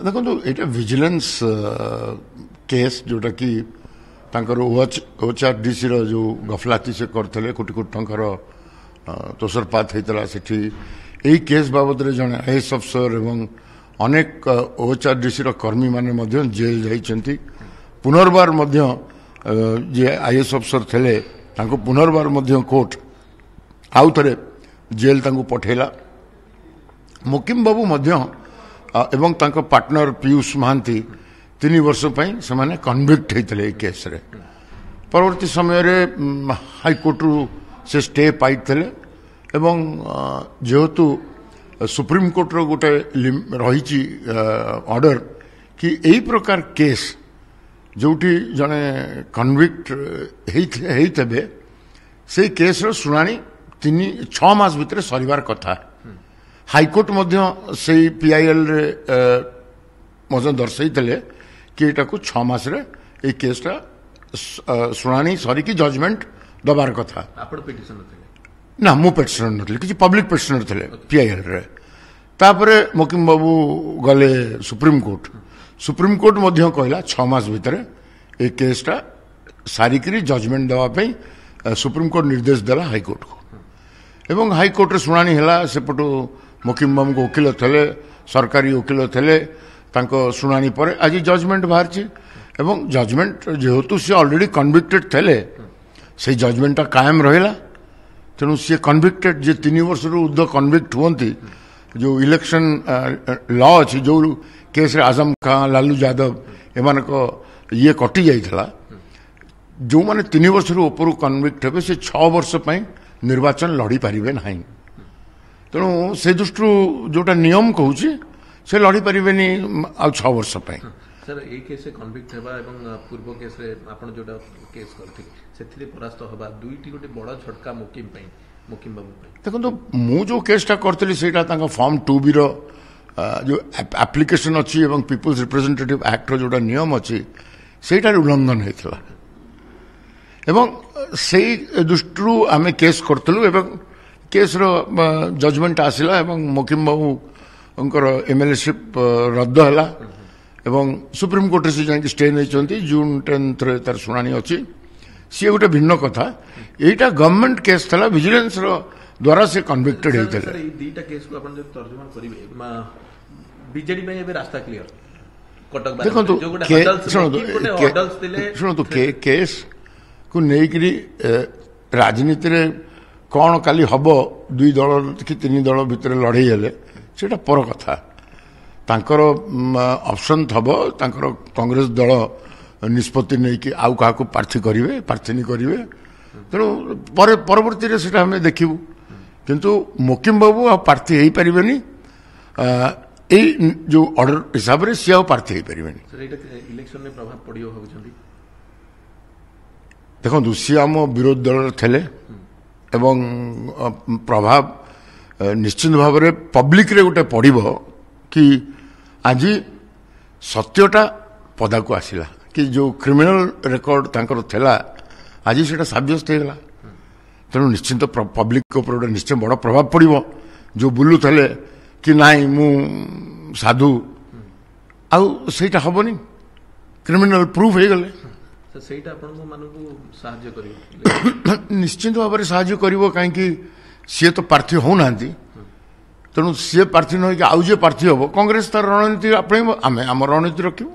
देखो ये vigilance case जोटा कि OHRDC जो गफलाती से करते कोटी कोटी टंकार तोषरपात होता से यही केस बाबद जड़े IAS अफसर एवं अनेक OHRDC कर्मी माने जेल जाइछन्ति पुनर्बार जे IAS अफसर थे पुनर्बार कोर्ट आउ थे जेल पठेला मुकिम बाबू एवं तांको पार्टनर पीयूष महांती 3 वर्ष से माने कन्विक्ट होते केस रे परवर्ती समय हाईकोर्ट से स्टे पाई एवं जेहेतु सुप्रीम कोर्ट रो गोटे रही ऑर्डर कि यही प्रकार केस जोटी जने कन्विक्ट होते से केस रो सुनानी 6 मास भितर सरिवार कथा हाईकोर्ट से PIL रे दर्शाई कि एटा को 6 मास रे ए केसटा सुनानी सरिकी जजमेंट दबार कथा ना मु पेटिशनर नथले कि पब्लिक पेटिशनर थे PIL रे तापरे मुकिम बाबू गले सुप्रीम कोर्ट कहला 6 मास भितर ए केसटा सारिकी जजमेंट देवाई सुप्रीम कोर्ट निर्देश देला हाईकोर्ट को एवं हाईकोर्ट रे सुनानी हला सेपटू मुकिम बाबू को वकिल थे सरकारी वकिल थे शुणाणी पर आज जजमेंट बाहर एवं जजमेंट जेहेतु सी ऑलरेडी कन्विक्टेड थे से जजमेंटा कायम रहा तेणु सी कन्विक्टेड जे 3 वर्ष ऊर्ध्व कन्विक्ट हुंती जो इलेक्शन लॉ अच्छी जो केस रे आजम खां लालू यादव एमान ये कटि जाइथला जो माने 3 वर्ष ऊपर कन्विक्ट हे से 6 वर्ष निर्वाचन लड़ी पारिबे नहीं तेणु से दृष्टि जोटा नियम कहूँ से लड़ी पारे आ 6 वर्ष सर ये केस कन्विक्ट होगा पूर्व केस आपन जोटा केस करथि सेथिरे परास्त होबा दुईटी गोटे बड़ झटका मुकिम बाबू देखो मु जो केसटा करथली सेटा तांका फॉर्म 2B रो जो एप्लिकेशन अच्छी एवं पीपल्स रिप्रेजेंटेटिव एक्ट रो जोटा नियम अच्छी सेटार उल्लंघन होइथला एवं से दृष्टि आम केस करथलु एवं केस रो जजमेंट आसिला एवं मुकिम बाबू MLAशिप रद्द है एवं सुप्रीम कोर्ट से जाकि स्टे नहीं जून 10 रे तार शुणाणी अच्छी सी गोटे भिन्न कथा यहीटा गवर्नमेंट केस था विजिलेंस द्वारा से कन्विक्टेड होते देखो शुणु केस को लेकिन राजनीति रे कौन काली हम 2 दल कि 3 दल भितर लड़ाई हेले सेटा पर कथा तांकर ऑप्शन थबो तांकर कांग्रेस दल निष्पत्ति नहीं कि आउ का प्रार्थी करेंगे प्रार्थनी करेंगे तेणु परवर्ती से हमें देखू किंतु मुकिम बाबू आ प्रार्थी हो पारे जो ऑर्डर हिसाब से सी आ प्रार्थी हो पारे देखो सी आम विरोध दल थे एवं प्रभाव निश्चित भाव में पब्लिक रे गोटे पड़ो कि आज सत्यटा पदा को आसला कि जो क्रिमिनल रेकर्ड तांकर थेला आज से सब्यस्त होगा तेणु निश्चित पब्लिक ऊपर निश्चय बड़ प्रभाव पड़ो जो बुलू थे कि नाई मु साधु आउ सेटा हबनी क्रिमिनल प्रूफ हो गले निश्चित भाव में साहाय्य करिवो कहीं सी तो प्रार्थी होना तेणु सी प्रार्थी न हो आउ जे प्रार्थी हम कांग्रेस तार रणनीति आपणे आम रणनीति रखिबो।